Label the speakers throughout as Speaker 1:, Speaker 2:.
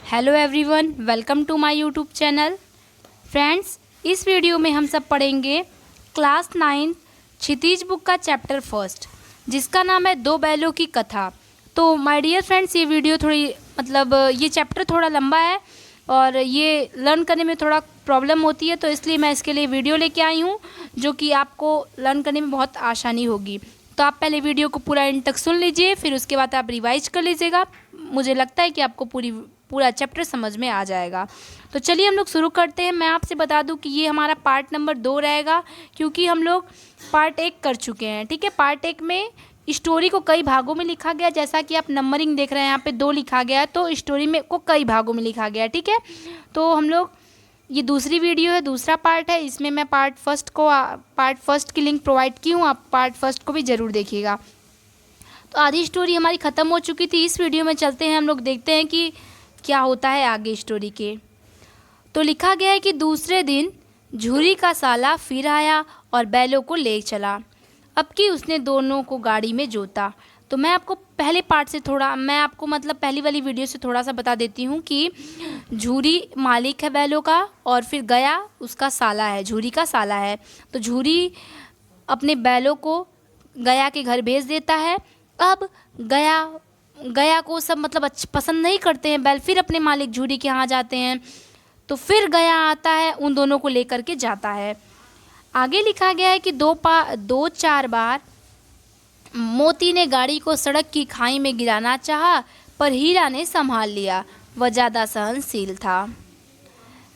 Speaker 1: Hello everyone, welcome to my YouTube channel. Friends, इस video में हम सब पढ़ेंगे क्लास 9 क्षितिज बुक का चैप्टर फर्स्ट, जिसका नाम है दो बैलों की कथा। तो माय डियर फ्रेंड्स, ये वीडियो थोड़ी ये चैप्टर थोड़ा लंबा है और ये लर्न करने में थोड़ा प्रॉब्लम होती है, तो इसलिए मैं इसके लिए वीडियो लेके आई हूँ जो कि आपको लर्न करने में बहुत आसानी होगी। तो आप पहले वीडियो को पूरा एंड तक सुन लीजिए, फिर उसके बाद आप रिवाइज कर लीजिएगा। मुझे लगता है कि आपको पूरा चैप्टर समझ में आ जाएगा। तो चलिए हम लोग शुरू करते हैं। मैं आपसे बता दूं कि ये हमारा पार्ट नंबर 2 रहेगा, क्योंकि हम लोग पार्ट 1 कर चुके हैं। ठीक है, पार्ट 1 में स्टोरी को कई भागों में लिखा गया, जैसा कि आप नंबरिंग देख रहे हैं यहाँ पे 2 लिखा गया है, तो स्टोरी में को कई भागों में लिखा गया है। ठीक है, तो हम लोग ये दूसरी वीडियो है, दूसरा पार्ट है। इसमें मैं पार्ट फर्स्ट की लिंक प्रोवाइड की हूँ, आप पार्ट फर्स्ट को भी ज़रूर देखिएगा। तो आधी स्टोरी हमारी ख़त्म हो चुकी थी। इस वीडियो में चलते हैं, हम लोग देखते हैं कि क्या होता है आगे स्टोरी के। तो लिखा गया है कि दूसरे दिन झूरी का साला फिर आया और बैलों को ले चला। अब कि उसने दोनों को गाड़ी में जोता। तो मैं आपको पहले पार्ट से पहली वाली वीडियो से थोड़ा सा बता देती हूँ कि झूरी मालिक है बैलों का और फिर गया उसका साला है, झूरी का साला है। तो झूरी अपने बैलों को गया के घर भेज देता है। अब गया को सब पसंद नहीं करते हैं बैल, फिर अपने मालिक झूरी के यहाँ जाते हैं। तो फिर गया आता है, उन दोनों को लेकर के जाता है। आगे लिखा गया है कि दो चार बार मोती ने गाड़ी को सड़क की खाई में गिराना चाहा, पर हीरा ने संभाल लिया, वह ज़्यादा सहनशील था।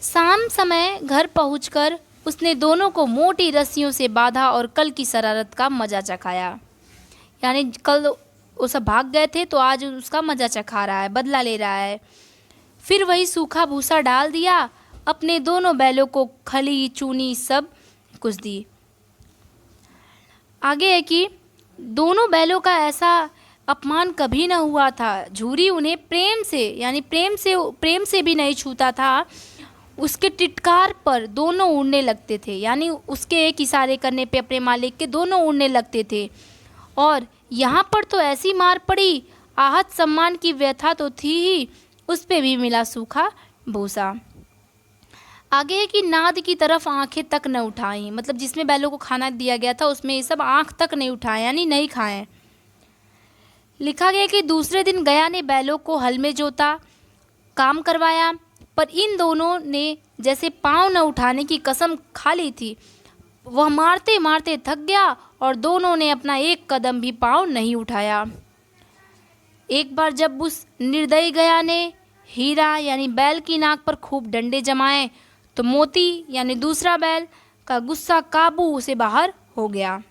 Speaker 1: शाम समय घर पहुंचकर उसने दोनों को मोटी रस्सियों से बांधा और कल की शरारत का मजा चखाया। यानी कल वो सब भाग गए थे, तो आज उसका मजा चखा रहा है, बदला ले रहा है। फिर वही सूखा भूसा डाल दिया, अपने दोनों बैलों को खली चूनी सब कुछ दी। आगे है कि दोनों बैलों का ऐसा अपमान कभी न हुआ था। झूरी उन्हें प्रेम से भी नहीं छूता था। उसके टिटकार पर दोनों उड़ने लगते थे, यानी उसके एक इशारे करने पे अपने मालिक के दोनों उड़ने लगते थे। और यहाँ पर तो ऐसी मार पड़ी, आहत सम्मान की व्यथा तो थी ही, उस पे भी मिला सूखा भूसा। आगे है कि नाद की तरफ आंखें तक न उठाई, मतलब जिसमें बैलों को खाना दिया गया था उसमें ये सब आंख तक नहीं उठाए, यानी नहीं खाएं। लिखा गया कि दूसरे दिन गया ने बैलों को हल में जोता, काम करवाया, पर इन दोनों ने जैसे पाँव न उठाने की कसम खा ली थी। वह मारते मारते थक गया और दोनों ने अपना एक कदम भी पाँव नहीं उठाया। एक बार जब उस निर्दयी गया ने हीरा यानी बैल की नाक पर खूब डंडे जमाए, तो मोती यानी दूसरा बैल का गुस्सा काबू से बाहर हो गया।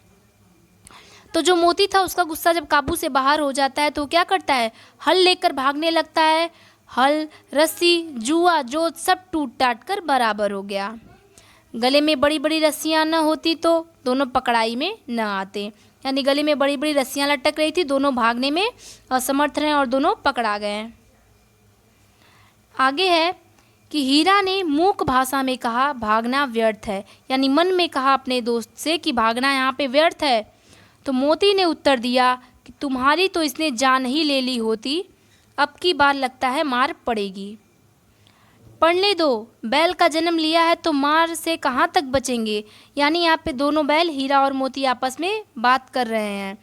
Speaker 1: तो जो मोती था उसका गुस्सा जब काबू से बाहर हो जाता है तो क्या करता है, हल लेकर भागने लगता है। हल, रस्सी, जुआ, जोत सब टूट टाट कर बराबर हो गया। गले में बड़ी बड़ी रस्सियाँ न होती तो दोनों पकड़ाई में न आते, यानी गले में बड़ी बड़ी रस्सियाँ लटक रही थी, दोनों भागने में असमर्थ रहे और दोनों पकड़ा गए। आगे है कि हीरा ने मूक भाषा में कहा, भागना व्यर्थ है, यानी मन में कहा अपने दोस्त से कि भागना यहाँ पे व्यर्थ है। तो मोती ने उत्तर दिया कि तुम्हारी तो इसने जान ही ले ली होती, अब की बार लगता है मार पड़ेगी। पढ़ने दो, बैल का जन्म लिया है तो मार से कहाँ तक बचेंगे। यानी यहाँ पे दोनों बैल हीरा और मोती आपस में बात कर रहे हैं।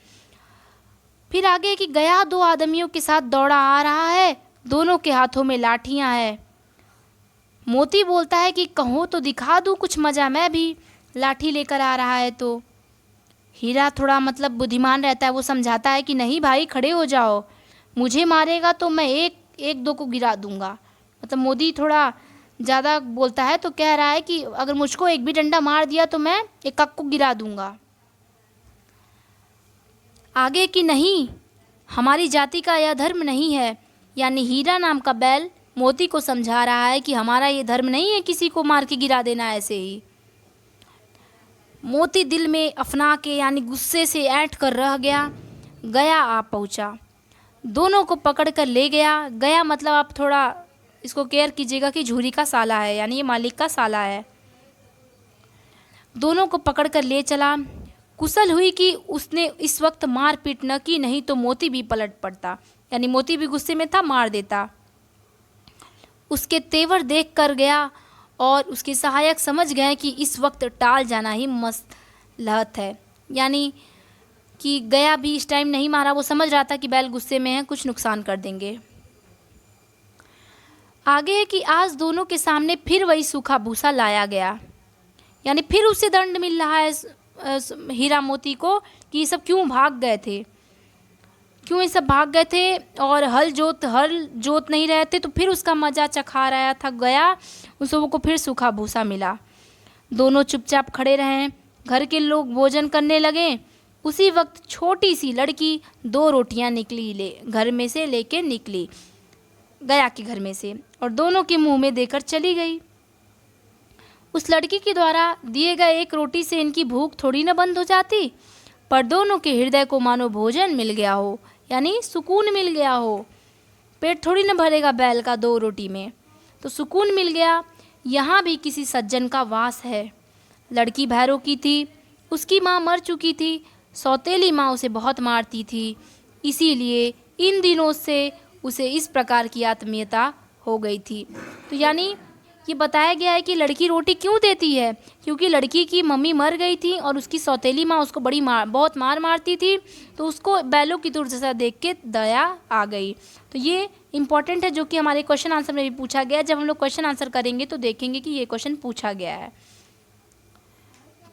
Speaker 1: फिर आगे कि गया दो आदमियों के साथ दौड़ा आ रहा है, दोनों के हाथों में लाठियाँ हैं। मोती बोलता है कि कहो तो दिखा दूँ कुछ मज़ा, मैं भी लाठी लेकर आ रहा है। तो हीरा थोड़ा बुद्धिमान रहता है, वो समझाता है कि नहीं भाई, खड़े हो जाओ, मुझे मारेगा तो मैं एक दो को गिरा दूंगा। मोदी थोड़ा ज़्यादा बोलता है, तो कह रहा है कि अगर मुझको एक भी डंडा मार दिया तो मैं एक को गिरा दूंगा। आगे कि नहीं, हमारी जाति का यह धर्म नहीं है, यानी हीरा नाम का बैल मोती को समझा रहा है कि हमारा ये धर्म नहीं है किसी को मार के गिरा देना ऐसे ही। मोती दिल में अफना के यानी गुस्से से ऐंठ कर रह गया। गया आ पहुंचा, दोनों को पकड़ कर ले गया। गया आप थोड़ा इसको केयर कीजिएगा कि झूरी का साला है, यानी ये मालिक का साला है। दोनों को पकड़ कर ले चला। कुशल हुई कि उसने इस वक्त मार पीट न की, नहीं तो मोती भी पलट पड़ता, यानी मोती भी गुस्से में था, मार देता। उसके तेवर देख कर गया और उसके सहायक समझ गए कि इस वक्त टाल जाना ही मसलहत है। यानी कि गया भी इस टाइम नहीं मारा, वो समझ रहा था कि बैल गुस्से में है, कुछ नुकसान कर देंगे। आगे है कि आज दोनों के सामने फिर वही सूखा भूसा लाया गया, यानी फिर उसे दंड मिल रहा है हीरा मोती को कि ये सब क्यों भाग गए थे, क्यों ये सब भाग गए थे और हल जोत नहीं रहे थे। तो फिर उसका मज़ा चखा रहा था गया, उन सबों को फिर सूखा भूसा मिला। दोनों चुपचाप खड़े रहे। घर के लोग भोजन करने लगे। उसी वक्त छोटी सी लड़की 2 रोटियां घर में से लेके निकली गया के घर में से और दोनों के मुंह में देकर चली गई। उस लड़की के द्वारा दिए गए 1 रोटी से इनकी भूख थोड़ी न बंद हो जाती, पर दोनों के हृदय को मानो भोजन मिल गया हो, यानी सुकून मिल गया हो। पेट थोड़ी न भरेगा बैल का 2 रोटी में, तो सुकून मिल गया। यहाँ भी किसी सज्जन का वास है। लड़की भैरों की थी, उसकी माँ मर चुकी थी, सौतेली माँ उसे बहुत मारती थी, इसीलिए इन दिनों से उसे इस प्रकार की आत्मीयता हो गई थी। तो यानी ये बताया गया है कि लड़की रोटी क्यों देती है, क्योंकि लड़की की मम्मी मर गई थी और उसकी सौतेली माँ उसको बहुत मारती थी, तो उसको बैलों की दुर्दशा देख के दया आ गई। तो ये इम्पॉर्टेंट है, जो कि हमारे क्वेश्चन आंसर में भी पूछा गया है। जब हम लोग क्वेश्चन आंसर करेंगे तो देखेंगे कि ये क्वेश्चन पूछा गया है।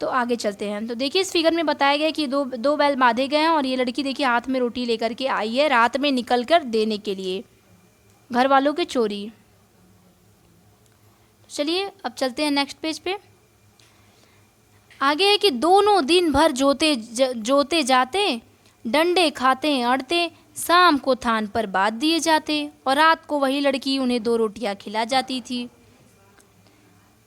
Speaker 1: तो आगे चलते हैं। तो देखिए इस फिगर में बताया गया है कि दो बैल बांधे गए हैं और ये लड़की देखिए हाथ में रोटी लेकर के आई है रात में निकल कर देने के लिए घर वालों के चोरी। चलिए अब चलते हैं नेक्स्ट पेज पे। आगे है कि दोनों दिन भर जोते जाते, डंडे खाते अड़ते, शाम को थान पर बांध दिए जाते और रात को वही लड़की उन्हें 2 रोटियां खिला जाती थी।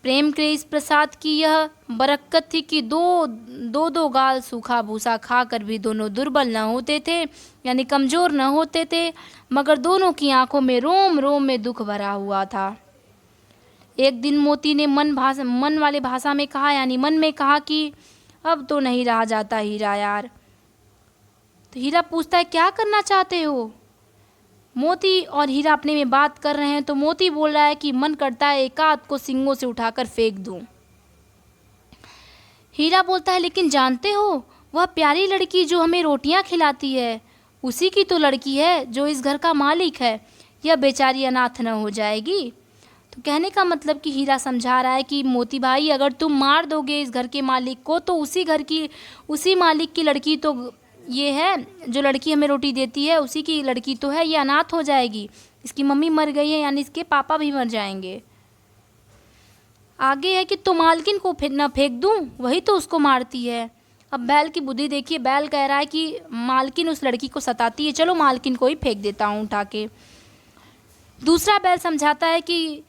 Speaker 1: प्रेम के इस प्रसाद की यह बरकत थी कि दो गाल सूखा भूसा खाकर भी दोनों दुर्बल न होते थे, यानी कमज़ोर न होते थे, मगर दोनों की आंखों में रोम रोम में दुख भरा हुआ था। एक दिन मोती ने मन वाले भाषा में कहा, यानी मन में कहा कि अब तो नहीं रहा जाता हीरा यार। तो हीरा पूछता है क्या करना चाहते हो। मोती और हीरा अपने में बात कर रहे हैं, तो मोती बोल रहा है कि मन करता है एकाध को सींगों से उठाकर फेंक दूं। हीरा बोलता है लेकिन जानते हो वह प्यारी लड़की जो हमें रोटियां खिलाती है उसी की तो लड़की है जो इस घर का मालिक है, यह बेचारी अनाथ न हो जाएगी। तो कहने का मतलब कि हीरा समझा रहा है कि मोती भाई अगर तुम मार दोगे इस घर के मालिक को तो उसी मालिक की लड़की तो ये है, जो लड़की हमें रोटी देती है उसी की लड़की तो है, ये अनाथ हो जाएगी। इसकी मम्मी मर गई है, यानी इसके पापा भी मर जाएंगे। आगे है कि तो मालकिन को न फेंक दूं, वही तो उसको मारती है। अब बैल की बुद्धि देखिए, बैल कह रहा है कि मालकिन उस लड़की को सताती है, चलो मालकिन को ही फेंक देता हूँ उठा के। दूसरा बैल समझाता है कि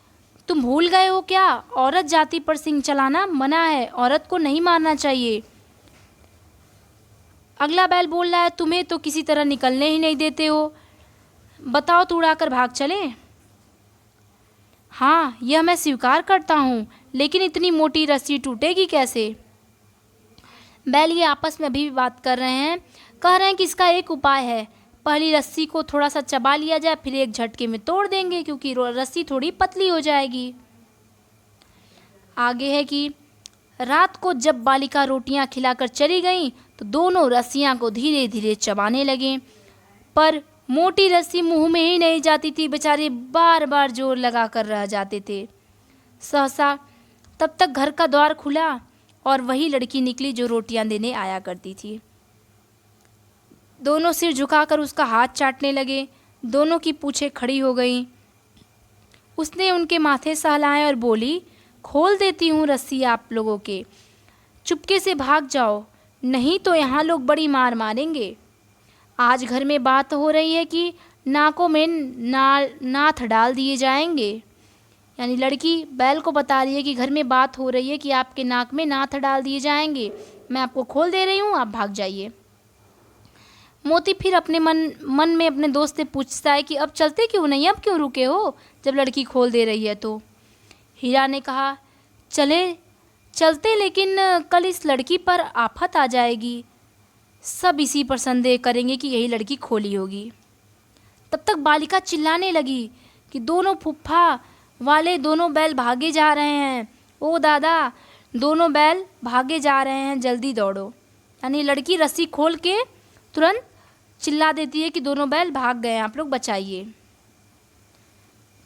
Speaker 1: तुम भूल गए हो क्या, औरत जाति पर सिंग चलाना मना है, औरत को नहीं मारना चाहिए। अगला बैल बोल रहा है तुम्हें तो किसी तरह निकलने ही नहीं देते हो, बताओ तो उड़ाकर भाग चले। हाँ यह मैं स्वीकार करता हूँ, लेकिन इतनी मोटी रस्सी टूटेगी कैसे। बैल ये आपस में अभी भी बात कर रहे हैं, कह रहे हैं कि इसका एक उपाय है, पहली रस्सी को थोड़ा सा चबा लिया जाए, फिर एक झटके में तोड़ देंगे क्योंकि रस्सी थोड़ी पतली हो जाएगी। आगे है कि रात को जब बालिका रोटियां खिलाकर चली गईं तो दोनों रस्सियां को धीरे धीरे चबाने लगे, पर मोटी रस्सी मुंह में ही नहीं जाती थी, बेचारे बार बार जोर लगा कर रह जाते थे। सहसा तब तक घर का द्वार खुला और वही लड़की निकली जो रोटियां देने आया करती थी। दोनों सिर झुकाकर उसका हाथ चाटने लगे, दोनों की पूंछें खड़ी हो गईं। उसने उनके माथे सहलाए और बोली, खोल देती हूँ रस्सी आप लोगों के, चुपके से भाग जाओ, नहीं तो यहाँ लोग बड़ी मार मारेंगे। आज घर में बात हो रही है कि नाकों में नाथ डाल दिए जाएंगे, यानी लड़की बैल को बता रही है कि घर में बात हो रही है कि आपके नाक में नाथ डाल दिए जाएंगे, मैं आपको खोल दे रही हूँ, आप भाग जाइए। मोती फिर अपने मन में अपने दोस्त से पूछता है कि अब चलते क्यों नहीं, अब क्यों रुके हो जब लड़की खोल दे रही है तो। हीरा ने कहा चलते, लेकिन कल इस लड़की पर आफत आ जाएगी, सब इसी पर संदेह करेंगे कि यही लड़की खोली होगी। तब तक बालिका चिल्लाने लगी कि दोनों फूफा वाले दोनों बैल भागे जा रहे हैं। ओ दादा, दोनों बैल भागे जा रहे हैं, जल्दी दौड़ो। यानी लड़की रस्सी खोल के तुरंत चिल्ला देती है कि दोनों बैल भाग गए हैं, आप लोग बचाइए।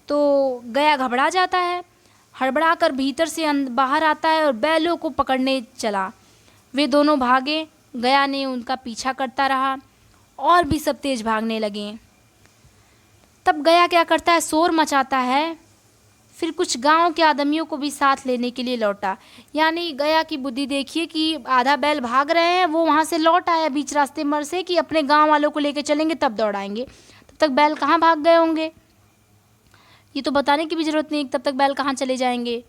Speaker 1: तो गया घबरा जाता है, हड़बड़ा कर भीतर से बाहर आता है और बैलों को पकड़ने चला। वे दोनों भागे, गया ने उनका पीछा करता रहा और भी सब तेज भागने लगे। तब गया क्या करता है, शोर मचाता है, फिर कुछ गांव के आदमियों को भी साथ लेने के लिए लौटा। यानी गया की बुद्धि देखिए कि आधा बैल भाग रहे हैं, वो वहाँ से लौट आया बीच रास्ते मर से कि अपने गांव वालों को लेकर चलेंगे तब दौड़ाएंगे। तब तक बैल कहाँ भाग गए होंगे, ये तो बताने की भी ज़रूरत नहीं, तब तक बैल कहाँ चले जाएंगे।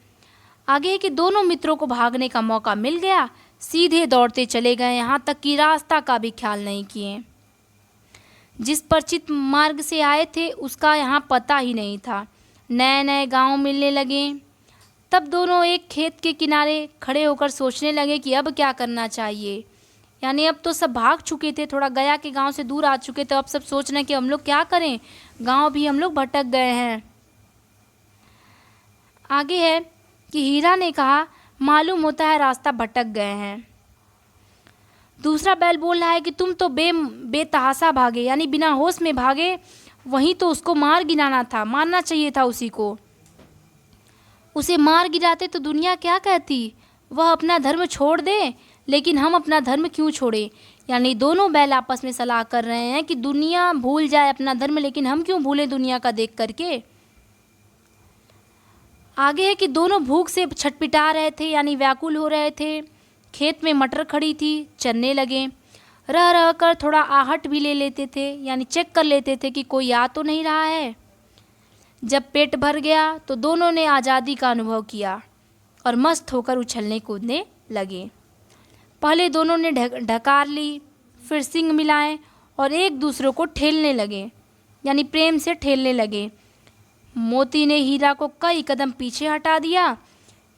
Speaker 1: आगे है कि दोनों मित्रों को भागने का मौका मिल गया, सीधे दौड़ते चले गए, यहाँ तक कि रास्ता का भी ख्याल नहीं किए। जिस परिचित मार्ग से आए थे उसका यहाँ पता ही नहीं था। नए नए गांव मिलने लगे। तब दोनों एक खेत के किनारे खड़े होकर सोचने लगे कि अब क्या करना चाहिए। यानी अब तो सब भाग चुके थे, थोड़ा गया के गांव से दूर आ चुके थे, अब सब सोच रहे हैं कि हम लोग क्या करें, गांव भी हम लोग भटक गए हैं। आगे है कि हीरा ने कहा, मालूम होता है रास्ता भटक गए हैं। दूसरा बैल बोल रहा है कि तुम तो बेतहाशा भागे, यानी बिना होश में भागे, वहीं तो उसको मार गिराना था, मारना चाहिए था उसी को। उसे मार गिराते तो दुनिया क्या कहती, वह अपना धर्म छोड़ दे, लेकिन हम अपना धर्म क्यों छोड़े। यानी दोनों बैल आपस में सलाह कर रहे हैं कि दुनिया भूल जाए अपना धर्म, लेकिन हम क्यों भूलें दुनिया का देख करके। आगे है कि दोनों भूख से छटपटा रहे थे, यानी व्याकुल हो रहे थे। खेत में मटर खड़ी थी, चरने लगे। रह रह कर थोड़ा आहट भी ले लेते थे, यानी चेक कर लेते थे कि कोई आ तो नहीं रहा है। जब पेट भर गया तो दोनों ने आज़ादी का अनुभव किया और मस्त होकर उछलने कूदने लगे। पहले दोनों ने ढकार ली, फिर सींग मिलाए और एक दूसरे को ठेलने लगे, यानी प्रेम से ठेलने लगे। मोती ने हीरा को कई कदम पीछे हटा दिया,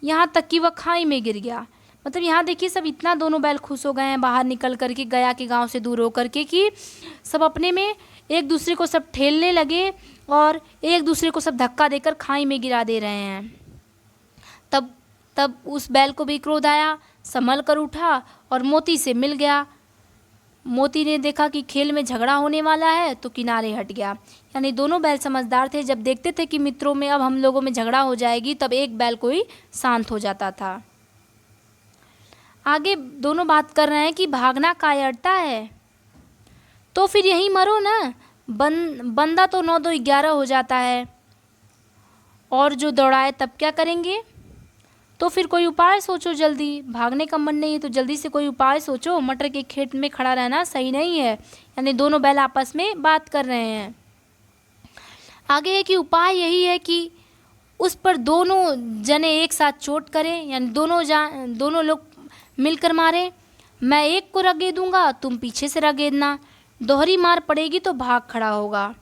Speaker 1: यहाँ तक कि वह खाई में गिर गया। मतलब यहाँ देखिए सब इतना दोनों बैल खुश हो गए हैं बाहर निकल करके, गया के गांव से दूर होकर के, कि सब अपने में एक दूसरे को सब ठेलने लगे और एक दूसरे को सब धक्का देकर खाई में गिरा दे रहे हैं। तब उस बैल को भी क्रोध आया, संभल कर उठा और मोती से मिल गया। मोती ने देखा कि खेल में झगड़ा होने वाला है तो किनारे हट गया। यानी दोनों बैल समझदार थे, जब देखते थे कि मित्रों में अब हम लोगों में झगड़ा हो जाएगी तब एक बैल कोई शांत हो जाता था। आगे दोनों बात कर रहे हैं कि भागना कायरता है तो फिर यहीं मरो ना, बंदा तो 9 2 11 हो जाता है, और जो दौड़ाए तब क्या करेंगे। तो फिर कोई उपाय सोचो जल्दी, भागने का मन नहीं है तो जल्दी से कोई उपाय सोचो, मटर के खेत में खड़ा रहना सही नहीं है। यानी दोनों बैल आपस में बात कर रहे हैं। आगे है कि उपाय यही है कि उस पर दोनों जने एक साथ चोट करें, यानी दोनों लोग मिलकर मारे। मैं एक को रगेदूंगा, तुम पीछे से रगेदना, दोहरी मार पड़ेगी तो भाग खड़ा होगा।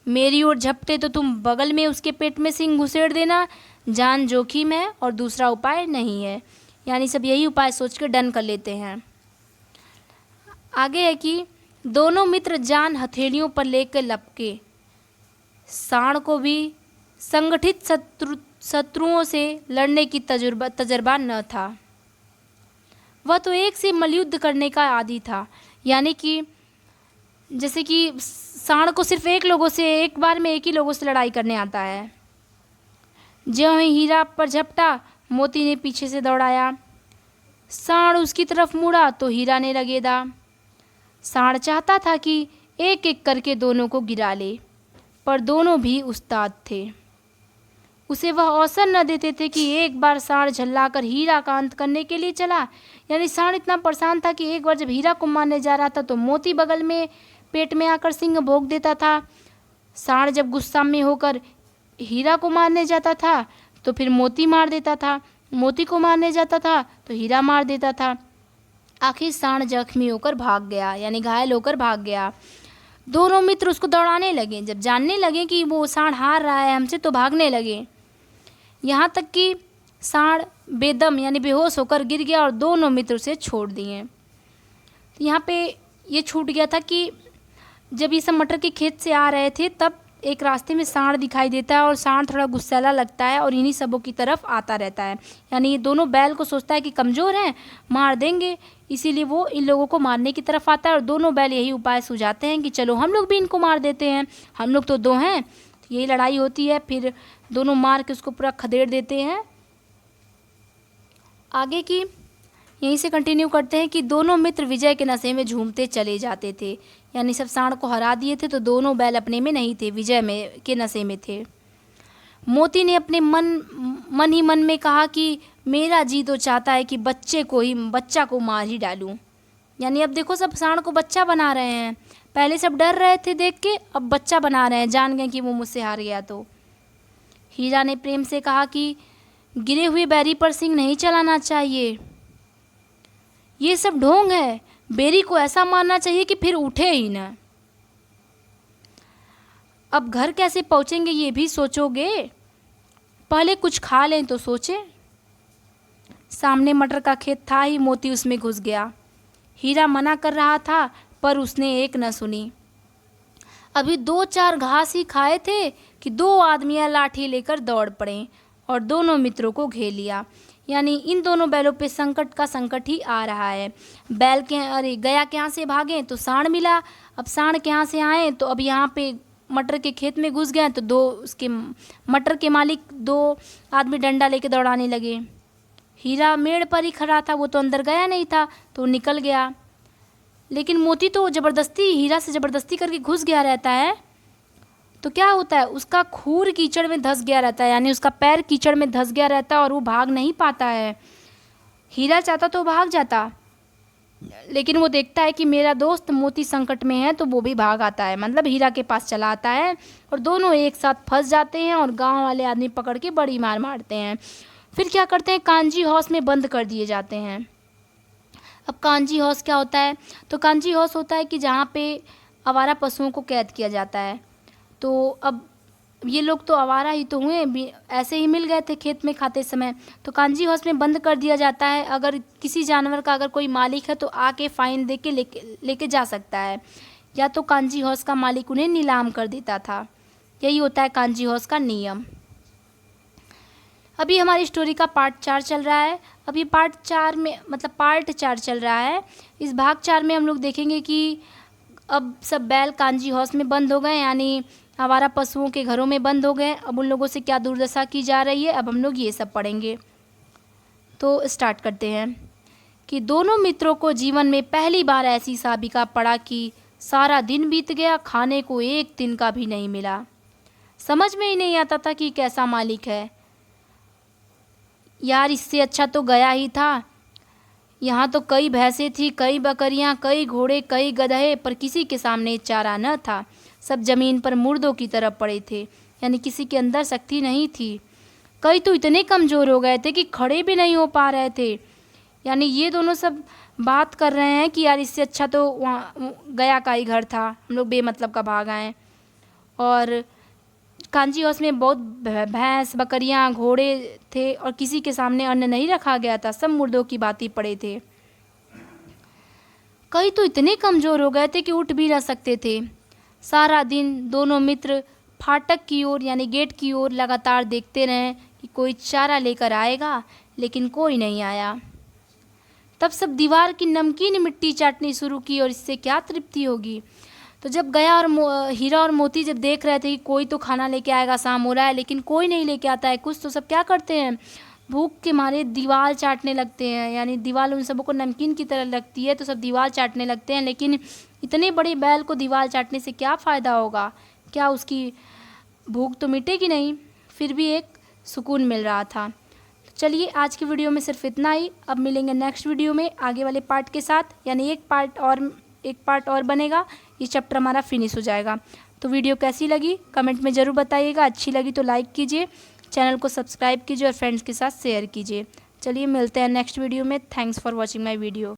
Speaker 1: मेरी ओर झपटे तो तुम बगल में उसके पेट में सिंग घुसेड़ देना, जान जोखिम है और दूसरा उपाय नहीं है। यानी सब यही उपाय सोच कर डन कर लेते हैं। आगे है कि दोनों मित्र जान हथेलियों पर लेकर लपके। सांड को भी संगठित शत्रुओं से लड़ने की तजुर्बा न था, वह तो एक से मल्लयुद्ध करने का आदी था। यानी कि जैसे कि सांड को सिर्फ एक बार में एक ही लोगों से लड़ाई करने आता है। ज्यों ही हीरा पर झपटा, मोती ने पीछे से दौड़ाया। सांड उसकी तरफ मुड़ा तो हीरा ने रगेदा। सांड चाहता था कि एक एक करके दोनों को गिरा ले, पर दोनों भी उस्ताद थे। उसे वह अवसर न देते थे कि एक बार सांड झल्लाकर हीरा का अंत करने के लिए चला। यानी सांड इतना परेशान था कि एक बार जब हीरा को मारने जा रहा था तो मोती बगल में पेट में आकर सिंह भोंक देता था। सांड जब गुस्सा में होकर हीरा को मारने जाता था तो फिर मोती मार देता था, मोती को मारने जाता था तो हीरा मार देता था। आखिर सांड जख्मी होकर भाग गया, यानी घायल होकर भाग गया। दोनों मित्र उसको दौड़ाने लगे। जब जानने लगे कि वो सांड हार रहा है हमसे तो भागने लगे, यहाँ तक कि सांड बेदम यानी बेहोश होकर गिर गया और दोनों मित्र उसे छोड़ दिए। यहाँ पे ये छूट गया था कि जब ये सब मटर के खेत से आ रहे थे तब एक रास्ते में सांड दिखाई देता है और सांड थोड़ा गुस्सैला लगता है और इन्हीं सबों की तरफ आता रहता है। यानी ये दोनों बैल को सोचता है कि कमज़ोर हैं, मार देंगे, इसीलिए वो इन लोगों को मारने की तरफ आता है। और दोनों बैल यही उपाय सुझाते हैं कि चलो हम लोग भी इनको मार देते हैं, हम लोग तो दो हैं। तो यही लड़ाई होती है, फिर दोनों मार के उसको पूरा खदेड़ देते हैं। आगे की यहीं से कंटिन्यू करते हैं कि दोनों मित्र विजय के नशे में झूमते चले जाते थे। यानी सब सांड को हरा दिए थे तो दोनों बैल अपने में नहीं थे, विजय में के नशे में थे। मोती ने अपने मन ही मन में कहा कि मेरा जी तो चाहता है कि बच्चा को मार ही डालूं। यानी अब देखो सब सांड को बच्चा बना रहे हैं। पहले सब डर रहे थे देख के, अब बच्चा बना रहे हैं, जान गए कि वो मुझसे हार गया। तो हीरा ने प्रेम से कहा कि गिरे हुए बैरी पर सिंह नहीं चलाना चाहिए, ये सब ढोंग है। बेरी को ऐसा मारना चाहिए कि फिर उठे ही ना। अब घर कैसे पहुंचेंगे ये भी सोचोगे, पहले कुछ खा लें तो सोचे। सामने मटर का खेत था ही मोती उसमें घुस गया। हीरा मना कर रहा था पर उसने एक न सुनी। अभी 2-4 घास ही खाए थे कि 2 आदमियां लाठी लेकर दौड़ पड़े और दोनों मित्रों को घेर लिया। यानी इन दोनों बैलों पे संकट का संकट ही आ रहा है। बैल के गया के यहाँ से भागे तो सांड मिला, अब सांड के यहाँ से आए तो अब यहाँ पे मटर के खेत में घुस गए तो 2 उसके मटर के मालिक 2 आदमी डंडा लेके दौड़ाने लगे। हीरा मेड़ पर ही खड़ा था, वो तो अंदर गया नहीं था तो निकल गया। लेकिन मोती तो ज़बरदस्ती हीरा से ज़बरदस्ती करके घुस गया रहता है। तो क्या होता है, उसका खूर कीचड़ में धंस गया रहता है, यानी उसका पैर कीचड़ में धंस गया रहता है और वो भाग नहीं पाता है। हीरा चाहता तो भाग जाता, लेकिन वो देखता है कि मेरा दोस्त मोती संकट में है तो वो भी भाग आता है, मतलब हीरा के पास चला आता है और दोनों एक साथ फंस जाते हैं और गांव वाले आदमी पकड़ के बड़ी मार मारते हैं। फिर क्या करते हैं, कांजी हाउस में बंद कर दिए जाते हैं। अब कांजी हाउस क्या होता है, तो कांजी हाउस होता है कि जहाँ पे आवारा पशुओं को कैद किया जाता है। तो अब ये लोग तो आवारा ही तो हुए, ऐसे ही मिल गए थे खेत में खाते समय, तो कांजी हाउस में बंद कर दिया जाता है। अगर किसी जानवर का अगर कोई मालिक है तो आके फ़ाइन दे के लेके जा सकता है, या तो कांजी हाउस का मालिक उन्हें नीलाम कर देता था। यही होता है कांजी हाउस का नियम। अभी हमारी स्टोरी का पार्ट 4 चल रहा है। अभी पार्ट 4 चल रहा है। इस भाग 4 में हम लोग देखेंगे कि अब सब बैल कांजी हाउस में बंद हो गए, यानी आवारा पशुओं के घरों में बंद हो गए। अब उन लोगों से क्या दुर्दशा की जा रही है, अब हम लोग ये सब पढ़ेंगे। तो स्टार्ट करते हैं कि दोनों मित्रों को जीवन में पहली बार ऐसी साबिका पड़ा कि सारा दिन बीत गया, खाने को एक दिन का भी नहीं मिला। समझ में ही नहीं आता था कि कैसा मालिक है यार, इससे अच्छा तो गया ही था। यहाँ तो कई भैंसें थी, कई बकरियाँ, कई घोड़े, कई गधे, पर किसी के सामने चारा न था। सब जमीन पर मुर्दों की तरफ पड़े थे, यानी किसी के अंदर शक्ति नहीं थी। कई तो इतने कमज़ोर हो गए थे कि खड़े भी नहीं हो पा रहे थे। यानी ये दोनों सब बात कर रहे हैं कि यार इससे अच्छा तो वहाँ गया का ही घर था, हम लोग बेमतलब का भाग आए। और कांजी हाउस में बहुत भैंस, बकरियां, घोड़े थे और किसी के सामने अन्न नहीं रखा गया था, सब मुर्दों की बात ही पड़े थे। कई तो इतने कमज़ोर हो गए थे कि उठ भी न सकते थे। सारा दिन दोनों मित्र फाटक की ओर यानी गेट की ओर लगातार देखते रहे कि कोई चारा लेकर आएगा, लेकिन कोई नहीं आया। तब सब दीवार की नमकीन मिट्टी चाटनी शुरू की और इससे क्या तृप्ति होगी। तो जब गया और हीरा और मोती जब देख रहे थे कि कोई तो खाना लेके आएगा, शाम हो रहा है लेकिन कोई नहीं लेके आता है कुछ, तो सब क्या करते हैं, भूख के मारे दीवार चाटने लगते हैं। यानी दीवार उन सबों को नमकीन की तरह लगती है तो सब दीवार चाटने लगते हैं। लेकिन इतने बड़े बैल को दीवार चाटने से क्या फ़ायदा होगा, क्या उसकी भूख तो मिटेगी नहीं। फिर भी एक सुकून मिल रहा था। तो चलिए आज की वीडियो में सिर्फ इतना ही। अब मिलेंगे नेक्स्ट वीडियो में आगे वाले पार्ट के साथ, यानी एक पार्ट और बनेगा, ये चैप्टर हमारा फिनिश हो जाएगा। तो वीडियो कैसी लगी कमेंट में ज़रूर बताइएगा। अच्छी लगी तो लाइक कीजिए, चैनल को सब्सक्राइब कीजिए और फ्रेंड्स के साथ शेयर कीजिए। चलिए मिलते हैं नेक्स्ट वीडियो में। Thanks for watching my video.